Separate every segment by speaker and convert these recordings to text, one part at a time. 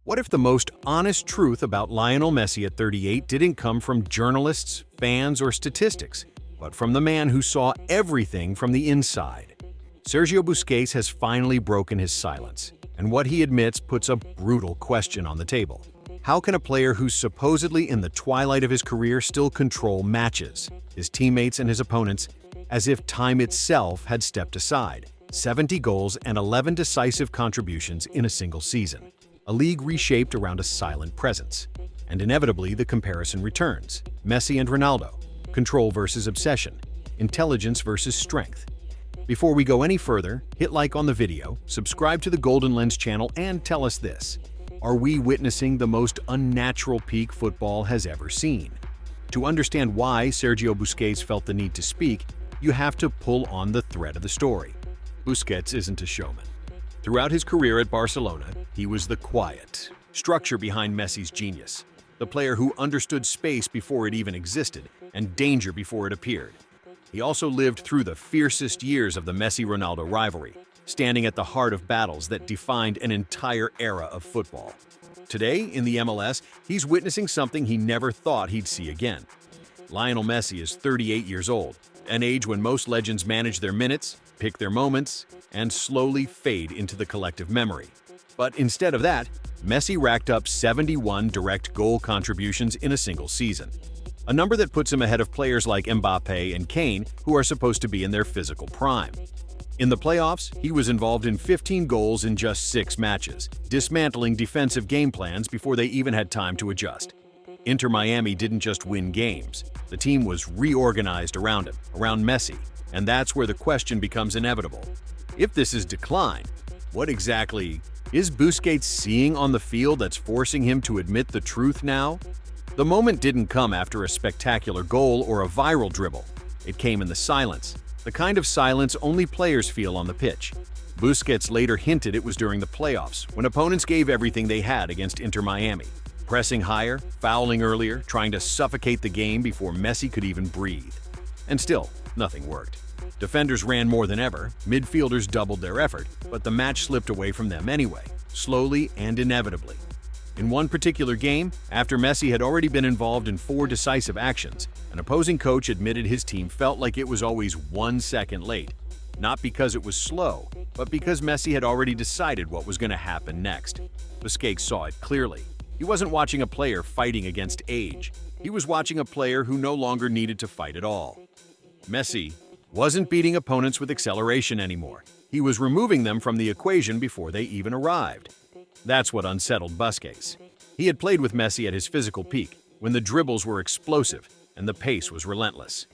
Speaker 1: What if the most honest truth about Lionel Messi at 38 didn't come from journalists, fans, or statistics, but from the man who saw everything from the inside? Sergio Busquets has finally broken his silence, and what he admits puts a brutal question on the table. How can a player who's supposedly in the twilight of his career still control matches, his teammates and his opponents, as if time itself had stepped aside? 70 goals and 11 decisive contributions in a single season. A league reshaped around a silent presence. And inevitably, the comparison returns. Messi and Ronaldo. Control versus obsession. Intelligence versus strength. Before we go any further, hit like on the video, subscribe to the Golden Lens channel, and tell us this. Are we witnessing the most unnatural peak football has ever seen? To understand why Sergio Busquets felt the need to speak, you have to pull on the thread of the story. Busquets isn't a showman. Throughout his career at Barcelona, he was the quiet structure behind Messi's genius, the player who understood space before it even existed and danger before it appeared. He also lived through the fiercest years of the Messi-Ronaldo rivalry, standing at the heart of battles that defined an entire era of football. Today, in the MLS, he's witnessing something he never thought he'd see again. Lionel Messi is 38 years old, an age when most legends manage their minutes, pick their moments, and slowly fade into the collective memory. But instead of that, Messi racked up 71 direct goal contributions in a single season, a number that puts him ahead of players like Mbappe and Kane, who are supposed to be in their physical prime. In the playoffs, he was involved in 15 goals in just 6 matches, dismantling defensive game plans before they even had time to adjust. Inter Miami didn't just win games, the team was reorganized around him, around Messi, and that's where the question becomes inevitable. If this is decline, what exactly is Busquets seeing on the field that's forcing him to admit the truth now? The moment didn't come after a spectacular goal or a viral dribble. It came in the silence, the kind of silence only players feel on the pitch. Busquets later hinted it was during the playoffs, when opponents gave everything they had against Inter Miami, pressing higher, fouling earlier, trying to suffocate the game before Messi could even breathe. And still, nothing worked. Defenders ran more than ever, midfielders doubled their effort, but the match slipped away from them anyway, slowly and inevitably. In one particular game, after Messi had already been involved in 4 decisive actions, an opposing coach admitted his team felt like it was always 1 second late, not because it was slow, but because Messi had already decided what was going to happen next. Busquets saw it clearly. He wasn't watching a player fighting against age. He was watching a player who no longer needed to fight at all. Messi wasn't beating opponents with acceleration anymore. He was removing them from the equation before they even arrived. That's what unsettled Busquets. He had played with Messi at his physical peak, when the dribbles were explosive and the pace was relentless.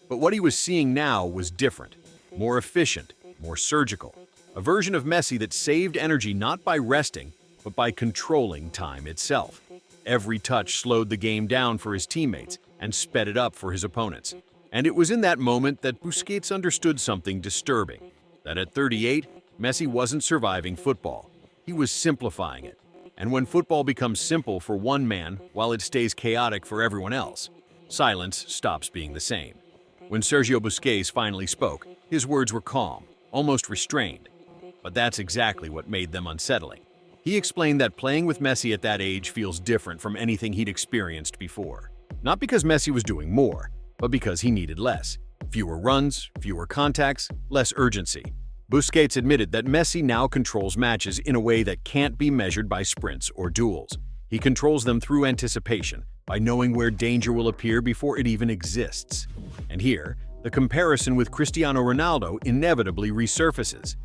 Speaker 1: But what he was seeing now was different, more efficient, more surgical. A version of Messi that saved energy not by resting, but by controlling time itself. Every touch slowed the game down for his teammates and sped it up for his opponents. And it was in that moment that Busquets understood something disturbing, that at 38, Messi wasn't surviving football. He was simplifying it. And when football becomes simple for one man while it stays chaotic for everyone else, silence stops being the same. When Sergio Busquets finally spoke, his words were calm, almost restrained. But that's exactly what made them unsettling. He explained that playing with Messi at that age feels different from anything he'd experienced before. Not because Messi was doing more, but because he needed less. Fewer runs, fewer contacts, less urgency. Busquets admitted that Messi now controls matches in a way that can't be measured by sprints or duels. He controls them through anticipation, by knowing where danger will appear before it even exists. And here, the comparison with Cristiano Ronaldo inevitably resurfaces.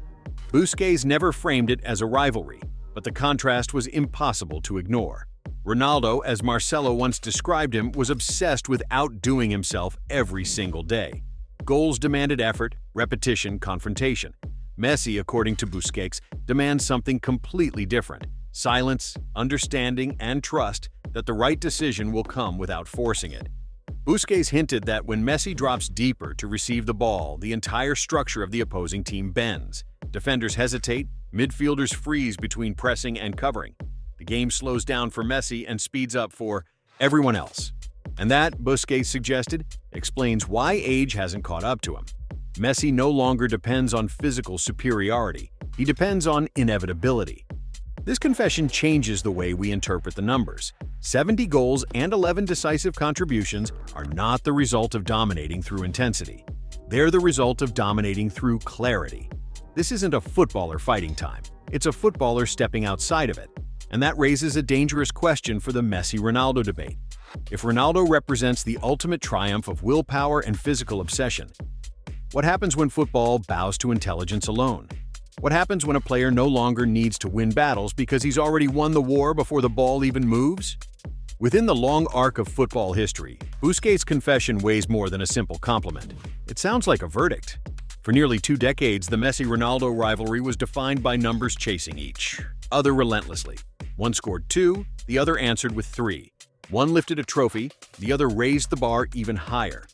Speaker 1: Busquets never framed it as a rivalry, but the contrast was impossible to ignore. Ronaldo, as Marcelo once described him, was obsessed with outdoing himself every single day. Goals demanded effort, repetition, confrontation. Messi, according to Busquets, demands something completely different: silence, understanding, and trust that the right decision will come without forcing it. Busquets hinted that when Messi drops deeper to receive the ball, the entire structure of the opposing team bends. Defenders hesitate, midfielders freeze between pressing and covering. The game slows down for Messi and speeds up for everyone else. And that, Busquets suggested, explains why age hasn't caught up to him. Messi no longer depends on physical superiority. He depends on inevitability. This confession changes the way we interpret the numbers. 70 goals and 11 decisive contributions are not the result of dominating through intensity. They're the result of dominating through clarity. This isn't a footballer fighting time. It's a footballer stepping outside of it. And that raises a dangerous question for the Messi-Ronaldo debate. If Ronaldo represents the ultimate triumph of willpower and physical obsession, what happens when football bows to intelligence alone? What happens when a player no longer needs to win battles because he's already won the war before the ball even moves? Within the long arc of football history, Busquets' confession weighs more than a simple compliment. It sounds like a verdict. For nearly 2 decades, the Messi-Ronaldo rivalry was defined by numbers chasing each other relentlessly. One scored 2, the other answered with 3. One lifted a trophy, the other raised the bar even higher.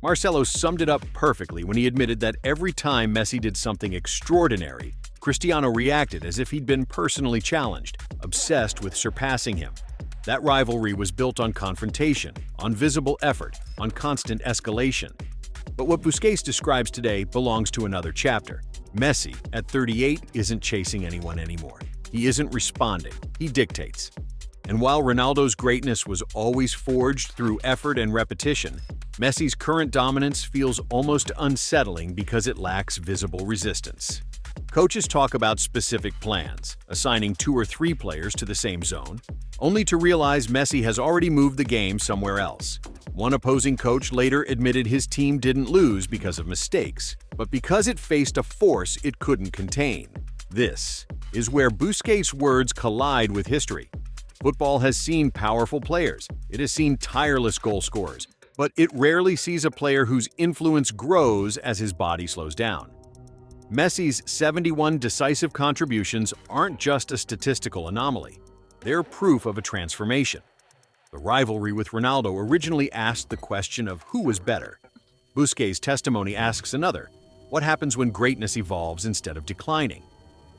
Speaker 1: Marcelo summed it up perfectly when he admitted that every time Messi did something extraordinary, Cristiano reacted as if he'd been personally challenged, obsessed with surpassing him. That rivalry was built on confrontation, on visible effort, on constant escalation. But what Busquets describes today belongs to another chapter. Messi, at 38, isn't chasing anyone anymore. He isn't responding, he dictates. And while Ronaldo's greatness was always forged through effort and repetition, Messi's current dominance feels almost unsettling because it lacks visible resistance. Coaches talk about specific plans, assigning 2 or 3 players to the same zone, only to realize Messi has already moved the game somewhere else. One opposing coach later admitted his team didn't lose because of mistakes, but because it faced a force it couldn't contain. This is where Busquets' words collide with history. Football has seen powerful players, it has seen tireless goal scorers, but it rarely sees a player whose influence grows as his body slows down. Messi's 71 decisive contributions aren't just a statistical anomaly. They're proof of a transformation. The rivalry with Ronaldo originally asked the question of who was better. Busquets' testimony asks another: what happens when greatness evolves instead of declining?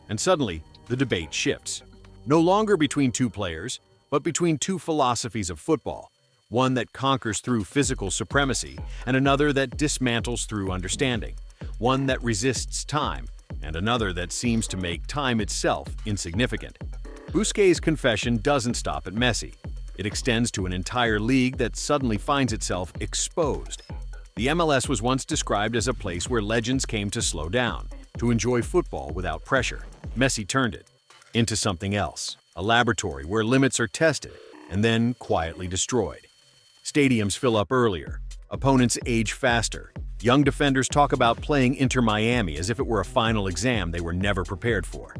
Speaker 1: And suddenly, the debate shifts. No longer between 2 players, but between 2 philosophies of football. One that conquers through physical supremacy, and another that dismantles through understanding. One that resists time, and another that seems to make time itself insignificant. Busquets' confession doesn't stop at Messi. It extends to an entire league that suddenly finds itself exposed. The MLS was once described as a place where legends came to slow down, to enjoy football without pressure. Messi turned it into something else, a laboratory where limits are tested and then quietly destroyed. Stadiums fill up earlier, opponents age faster. Young defenders talk about playing Inter Miami as if it were a final exam they were never prepared for.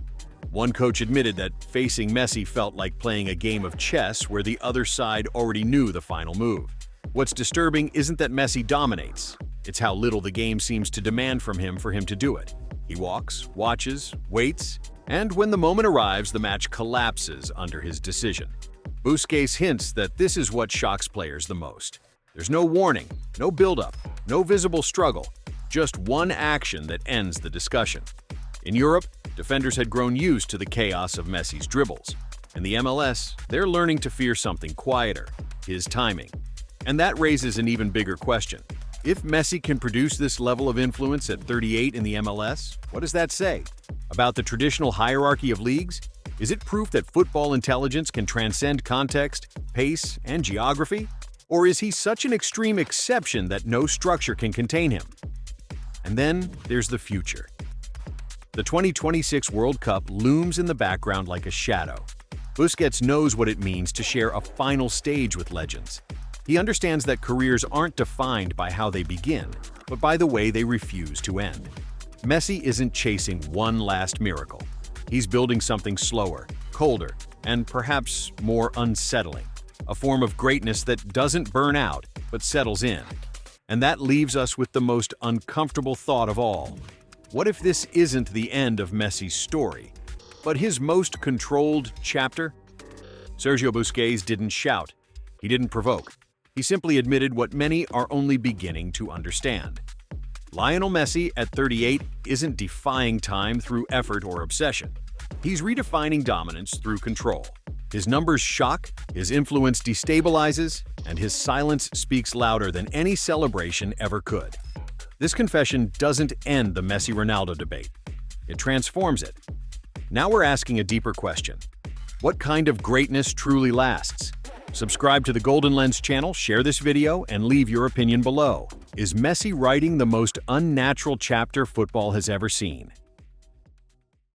Speaker 1: One coach admitted that facing Messi felt like playing a game of chess where the other side already knew the final move. What's disturbing isn't that Messi dominates, it's how little the game seems to demand from him for him to do it. He walks, watches, waits, and when the moment arrives, the match collapses under his decision. Busquets hints that this is what shocks players the most. There's no warning, no build-up, no visible struggle, just one action that ends the discussion. In Europe, defenders had grown used to the chaos of Messi's dribbles. In the MLS, they're learning to fear something quieter, his timing. And that raises an even bigger question. If Messi can produce this level of influence at 38 in the MLS, what does that say? About the traditional hierarchy of leagues? Is it proof that football intelligence can transcend context, pace, and geography? Or is he such an extreme exception that no structure can contain him? And then there's the future. The 2026 World Cup looms in the background like a shadow. Busquets knows what it means to share a final stage with legends. He understands that careers aren't defined by how they begin, but by the way they refuse to end. Messi isn't chasing one last miracle. He's building something slower, colder, and perhaps more unsettling. A form of greatness that doesn't burn out, but settles in. And that leaves us with the most uncomfortable thought of all. What if this isn't the end of Messi's story, but his most controlled chapter? Sergio Busquets didn't shout. He didn't provoke. He simply admitted what many are only beginning to understand. Lionel Messi, at 38, isn't defying time through effort or obsession. He's redefining dominance through control. His numbers shock, his influence destabilizes, and his silence speaks louder than any celebration ever could. This confession doesn't end the Messi-Ronaldo debate. It transforms it. Now we're asking a deeper question. What kind of greatness truly lasts? Subscribe to the Golden Lens channel, share this video, and leave your opinion below. Is Messi writing the most unnatural chapter football has ever seen?